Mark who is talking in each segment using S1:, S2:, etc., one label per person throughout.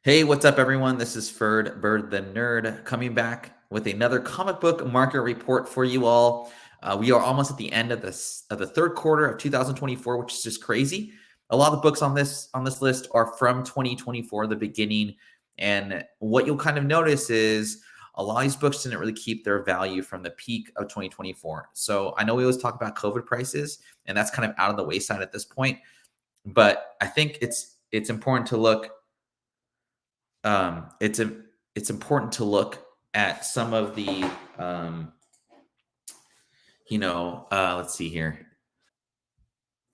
S1: Hey, what's up, everyone? This is Ferd Bird the Nerd coming back with another comic book market report for you all. We are almost at the end of the third quarter of 2024, which is just crazy. A lot of the books on this list are from 2024, the beginning, and what you'll kind of notice is a lot of these books didn't really keep their value from the peak of 2024. So I know we always talk about COVID prices, and that's kind of out of the wayside at this point. But I think it's important to look um, it's a, it's important to look at some of the let's see here.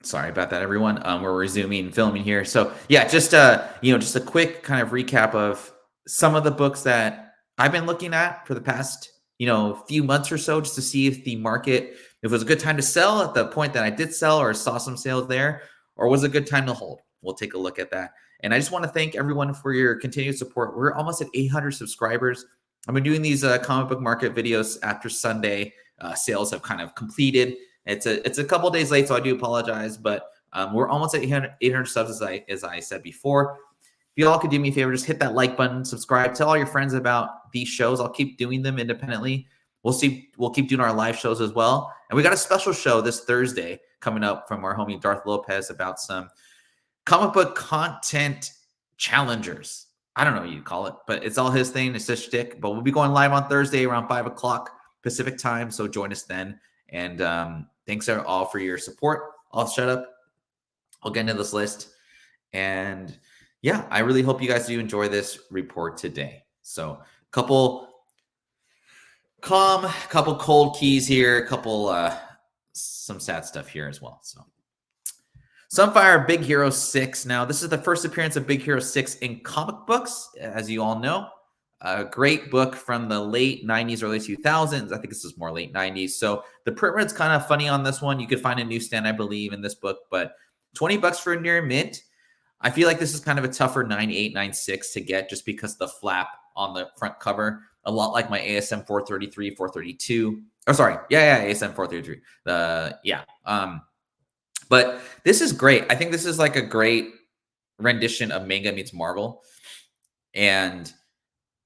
S1: Sorry about that, everyone. We're resuming filming here. So yeah, just a quick kind of recap of some of the books that I've been looking at for the past few months or so, just to see if the market, if it was a good time to sell at the point that I did sell or saw some sales there, or was it a good time to hold. We'll take a look at that. And I just want to thank everyone for your continued support. We're almost at 800 subscribers. I've been doing these comic book market videos after Sunday sales have kind of completed. It's a couple days late, so I do apologize, but we're almost at 800 subs, as I said before. If you all could do me a favor, just hit that like button, subscribe, tell all your friends about these shows. I'll keep doing them independently. We'll keep doing our live shows as well. And we got a special show this Thursday coming up from our homie Darth Lopez about some comic book content challengers. I don't know what you call it, but it's all his thing. It's his shtick. But we'll be going live on Thursday around 5 o'clock Pacific time, so join us then. And thanks all for your support. I'll shut up. I'll get into this list. And yeah, I really hope you guys do enjoy this report today. So couple cold keys here, some sad stuff here as well. So Sunfire Big Hero 6. Now, this is the first appearance of Big Hero 6 in comic books, as you all know. A great book from the late 90s, early 2000s. I think this is more late 90s. So the print run's kind of funny on this one. You could find a newsstand, I believe, in this book, but $20 for a near mint. I feel like this is kind of a tougher 98, 96 to get just because the flap on the front cover, a lot like my ASM 433, 432. Oh, sorry. Yeah, ASM 433. But this is great. I think this is like a great rendition of Manga Meets Marvel. And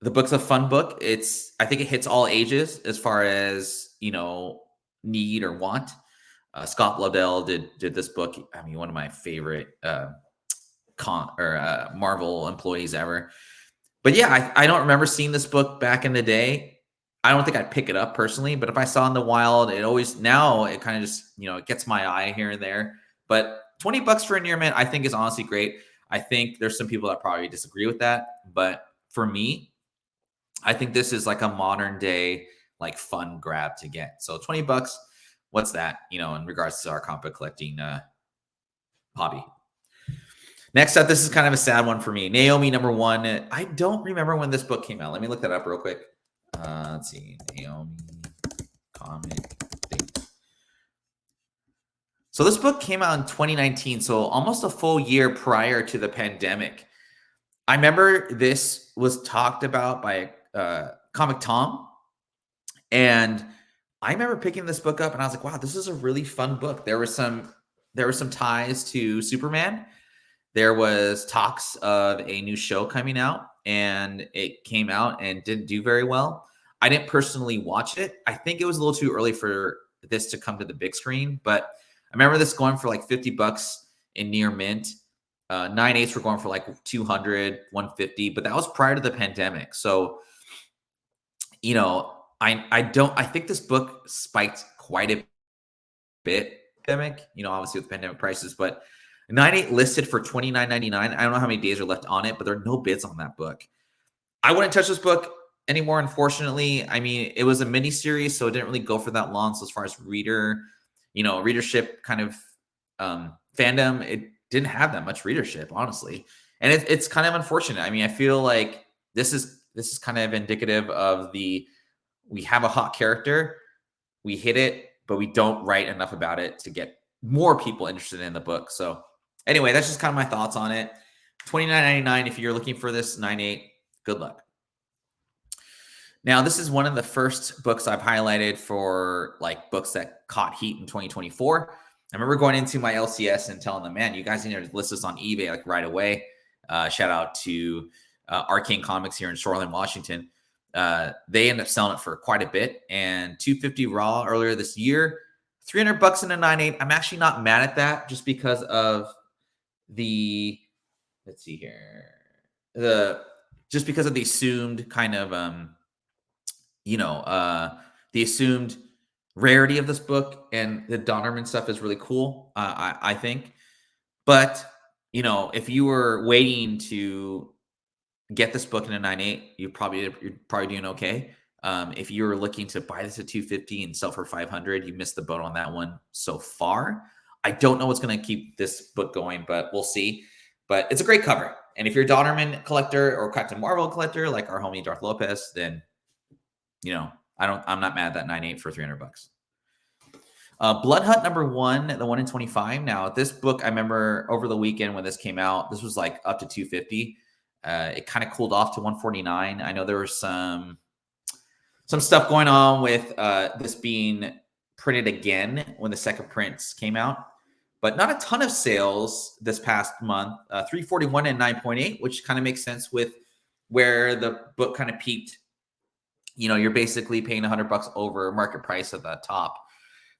S1: the book's a fun book. I think it hits all ages as far as, need or want. Scott Lobdell did this book. I mean, one of my favorite Marvel employees ever. But yeah, I don't remember seeing this book back in the day. I don't think I'd pick it up personally, but if I saw in the wild, it kind of just, it gets my eye here and there. But $20 for a near mint, I think, is honestly great. I think there's some people that probably disagree with that, but for me, I think this is like a modern day, like, fun grab to get. So $20, what's that, in regards to our comic book collecting hobby. Next up, this is kind of a sad one for me. Naomi #1. I don't remember when this book came out. Let me look that up real quick. Let's see. Naomi comic date. So this book came out in 2019, so almost a full year prior to the pandemic. I remember this was talked about by Comic Tom, and I remember picking this book up, and I was like, "Wow, this is a really fun book." There were some ties to Superman. There was talks of a new show coming out, and it came out and didn't do very well. I didn't personally watch it. I think it was a little too early for this to come to the big screen, but I remember this going for like $50 in near mint. 9/8 were going for like 200, 150, but that was prior to the pandemic. So, I think this book spiked quite a bit pandemic, obviously with pandemic prices, but 9/8 listed for $29.99. I don't know how many days are left on it, but there are no bids on that book. I wouldn't touch this book anymore, unfortunately. I mean, it was a mini series, so it didn't really go for that long. So as far as readership kind of fandom, it didn't have that much readership, honestly. And it's kind of unfortunate. I mean, I feel like this is kind of indicative of we have a hot character, we hit it, but we don't write enough about it to get more people interested in the book. So anyway, that's just kind of my thoughts on it. $29.99 if you're looking for this 9/8. Good luck. Now, this is one of the first books I've highlighted for like books that caught heat in 2024. I remember going into my LCS and telling them, man, you guys need to list this on eBay like right away. Shout out to Arcane Comics here in Shoreline, Washington. They ended up selling it for quite a bit, and $250 raw earlier this year, $300 in a 9.8. I'm actually not mad at that, just because of the, let's see here, just because of the assumed kind of the assumed rarity of this book, and the Donnerman stuff is really cool. I think, but if you were waiting to get this book in a 9.8, you're probably doing okay. If you were looking to buy this at $250 and sell for $500, you missed the boat on that one so far. I don't know what's going to keep this book going, but we'll see. But it's a great cover, and if you're a Donnerman collector or Captain Marvel collector like our homie Darth Lopez, then I'm not mad at that 9.8 for $300. Blood Hunt #1, the 1 in 25. Now, this book, I remember over the weekend when this came out, this was like up to $250. It kind of cooled off to $149. I know there was some stuff going on with this being printed again when the second prints came out, but not a ton of sales this past month. $341 and 9.8, which kind of makes sense with where the book kind of peaked. You're basically paying $100 over market price at the top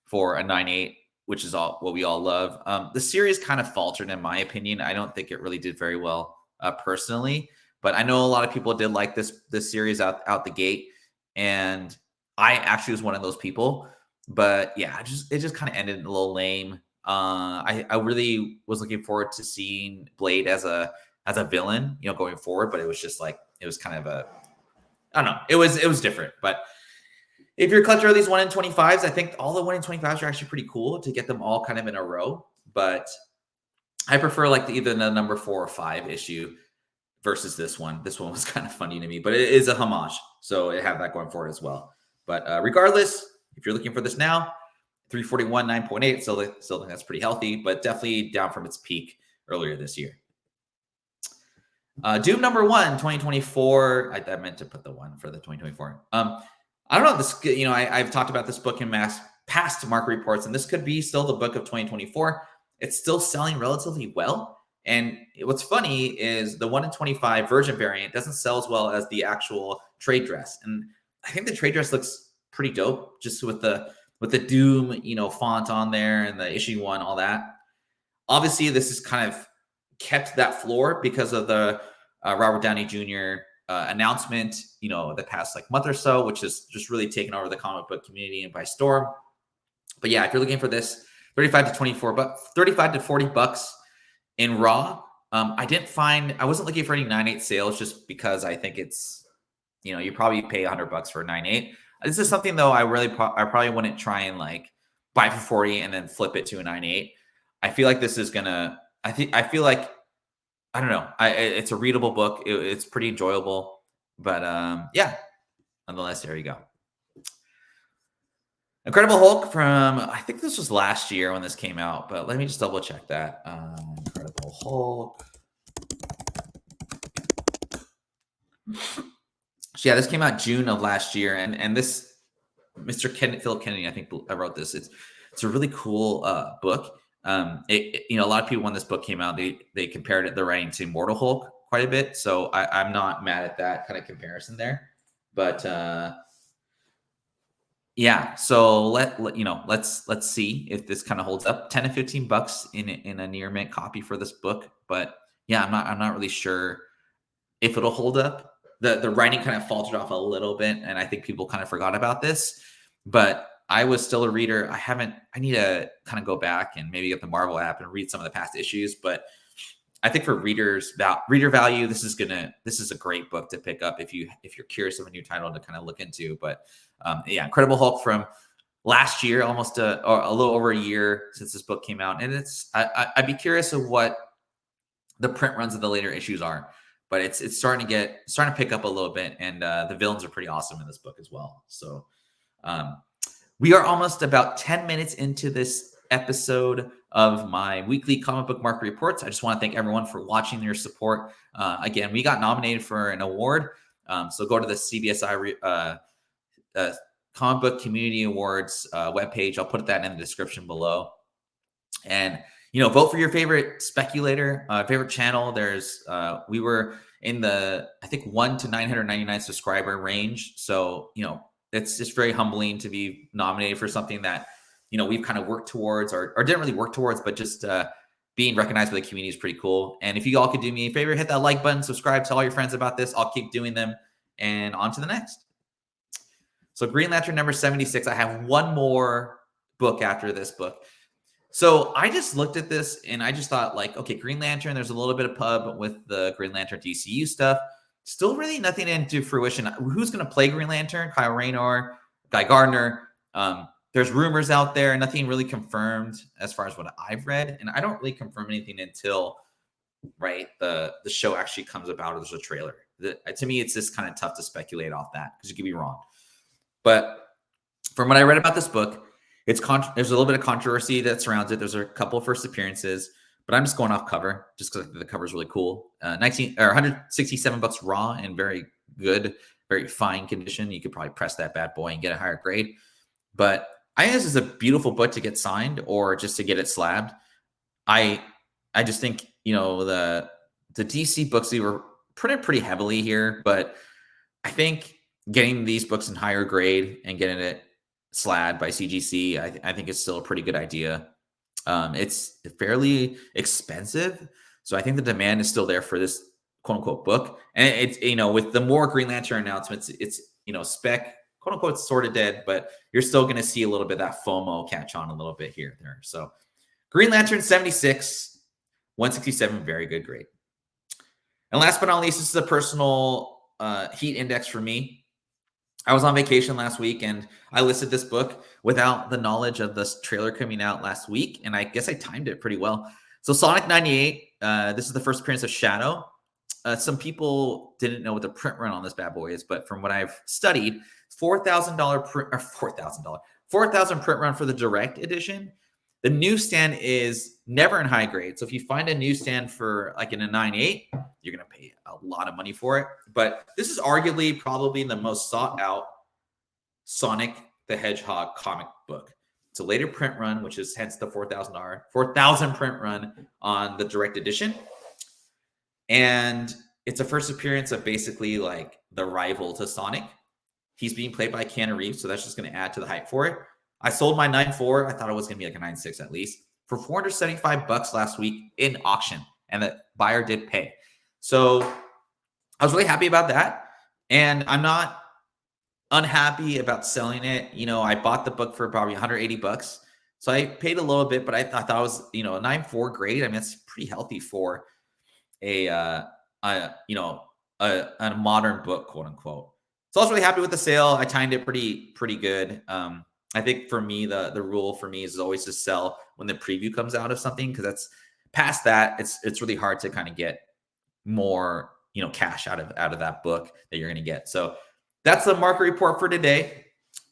S1: for a 9.8, which is all what we all love. The series kind of faltered, in my opinion. I don't think it really did very well personally, but I know a lot of people did like this series out the gate, and I actually was one of those people. But yeah, it just kind of ended a little lame. I really was looking forward to seeing Blade as a villain, going forward, but it was just like, it was kind of I don't know. It was different. But if you're a collector of these 1 in 25s, I think all the 1 in 25s are actually pretty cool to get them all kind of in a row. But I prefer like either the number 4 or 5 issue versus this one. This one was kind of funny to me, but it is a homage, so it have that going for it as well. But regardless, if you're looking for this now, $341, 9.8, still think that's pretty healthy, but definitely down from its peak earlier this year. Doom #1, 2024. I meant to put the 1 for the 2024. I don't know this. I've talked about this book in past market reports, and this could be still the book of 2024. It's still selling relatively well. And what's funny is the 1 in 25 version variant doesn't sell as well as the actual trade dress. And I think the trade dress looks pretty dope, just with the Doom, font on there and the issue 1, all that. Obviously, this has kind of kept that floor because of the Robert Downey Jr. Announcement, the past month or so, which has just really taken over the comic book community and by storm. But yeah, if you're looking for this, $35 to $40 in raw. I wasn't looking for any 9.8 sales, just because I think it's, you probably pay $100 for a 9.8. This is something though I probably wouldn't try and buy for 40 and then flip it to a 9.8. I feel like this is gonna. I feel like, I don't know. It's a readable book. It's pretty enjoyable, but yeah. Nonetheless, there you go. Incredible Hulk from, I think this was last year when this came out, but let me just double check that. Incredible Hulk. So yeah, this came out June of last year, and this Mr. Philip Kennedy, I think I wrote this. It's a really cool book. A lot of people when this book came out, they compared the writing to Immortal Hulk quite a bit. So I'm not mad at that kind of comparison there. But yeah, so let's see if this kind of holds up. $10 to $15 in a near mint copy for this book. But yeah, I'm not really sure if it'll hold up. The writing kind of faltered off a little bit, and I think people kind of forgot about this. But I was still a reader. I need to kind of go back and maybe get the Marvel app and read some of the past issues. But I think for reader value, this is a great book to pick up if you're curious of a new title to kind of look into. But yeah, Incredible Hulk from last year, almost a little over a year since this book came out, and I'd be curious of what the print runs of the later issues are. But it's starting to pick up a little bit, and the villains are pretty awesome in this book as well. So we are almost about 10 minutes into this episode of my weekly comic book market reports. I just want to thank everyone for watching, your support. Again, we got nominated for an award. So go to the CBSI Comic Book Community Awards webpage. I'll put that in the description below. And vote for your favorite speculator, favorite channel. There's we were in the, I think, 1 to 999 subscriber range. So, it's just very humbling to be nominated for something that, we've kind of worked towards, or didn't really work towards, but just being recognized by the community is pretty cool. And if you all could do me a favor, hit that like button, subscribe, tell all your friends about this. I'll keep doing them. And on to the next. So Green Lantern number 76. I have one more book after this book. So I just looked at this and I just thought, like, okay, Green Lantern, there's a little bit of pub with the Green Lantern DCU stuff. Still really nothing into fruition. Who's going to play Green Lantern? Kyle Rayner, Guy Gardner. There's rumors out there, nothing really confirmed as far as what I've read. And I don't really confirm anything until, right, the show actually comes about or there's a trailer. To me, it's just kind of tough to speculate off that because you could be wrong. But from what I read about this book, there's a little bit of controversy that surrounds it. There's a couple of first appearances, but I'm just going off cover just because the cover is really cool. 167 bucks raw and very good, very fine condition. You could probably press that bad boy and get a higher grade. But I think this is a beautiful book to get signed or just to get it slabbed. I just think, the DC books, they were printed pretty heavily here, but I think getting these books in higher grade and getting it slabbed by CGC, I think it's still a pretty good idea. It's fairly expensive, so I think the demand is still there for this quote unquote book. And it's, with the more Green Lantern announcements, it's, spec quote unquote sort of dead, but you're still going to see a little bit of that FOMO catch on a little bit here and there. So Green Lantern 76, 167, very good grade. And last but not least, this is a personal heat index for me. I was on vacation last week and I listed this book without the knowledge of this trailer coming out last week. And I guess I timed it pretty well. So Sonic 98, this is the first appearance of Shadow. Some people didn't know what the print run on this bad boy is, but from what I've studied, $4,000 print, or $4,000 print run for the direct edition. The newsstand is never in high grade. So if you find a newsstand for like in a 9.8, you're going to pay a lot of money for it. But this is arguably probably the most sought out Sonic the Hedgehog comic book. It's a later print run, which is hence the $4,000 print run on the direct edition. And it's a first appearance of basically like the rival to Sonic. He's being played by Keanu Reeves, so that's just going to add to the hype for it. I sold my 9.4. I thought it was going to be like a 9.6 at least for $475 last week in auction, and the buyer did pay. So I was really happy about that, and I'm not unhappy about selling it. I bought the book for probably $180, so I paid a little bit, but I thought it was a 9.4 grade. I mean, it's pretty healthy for a modern book, quote unquote. So I was really happy with the sale. I timed it pretty good. I think for me, the rule for me is always to sell when the preview comes out of something, because that's past that, it's really hard to kind of get more cash out of that book that you're going to get. So that's the market report for today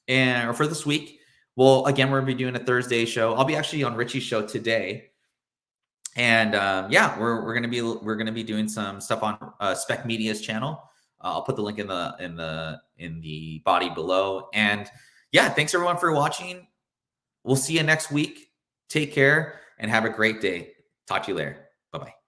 S1: or for this week. Well, again, we're going to be doing a Thursday show. I'll be actually on Richie's show today, and we're going to be doing some stuff on Spec Media's channel. I'll put the link in the body below. And yeah, thanks everyone for watching. We'll see you next week. Take care and have a great day. Talk to you later. Bye-bye.